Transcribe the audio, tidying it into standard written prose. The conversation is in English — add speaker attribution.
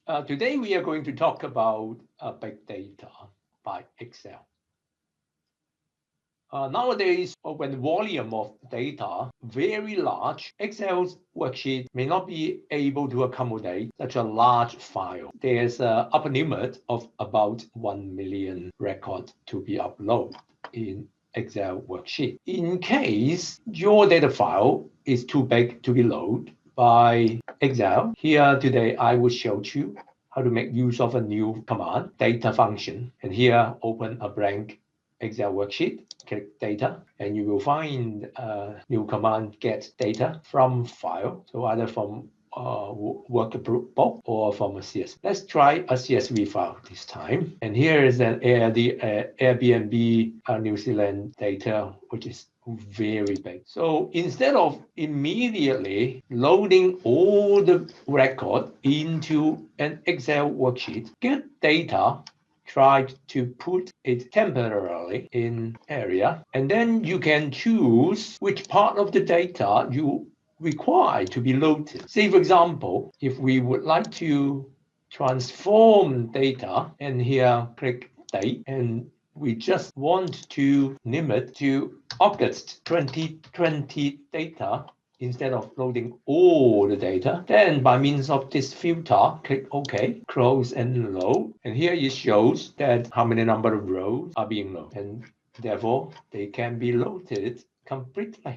Speaker 1: Today we are going to talk about big data by Excel. Nowadays, when the volume of data very large, Excel's worksheet may not be able to accommodate such a large file. There's an upper limit of about 1 million records to be uploaded in Excel worksheet. In case your data file is too big to be loaded by Excel, here today I will show you how to make use of a new command, data function. And here, open a blank Excel worksheet, click data, and you will find a new command, get data from file. So either from workbook or from a CSV. Let's try a CSV file this time. And here is an Airbnb New Zealand data, which is very big. So instead of immediately loading all the record into an Excel worksheet, get data, try to put it temporarily in area, and then you can choose which part of the data you require to be loaded. Say, for example, if we would like to transform data, and here click date, and we just want to limit to August 2020 data instead of loading all the data. Then by means of this filter, click OK, close and load. And here it shows that how many number of rows are being loaded. And therefore, they can be loaded completely.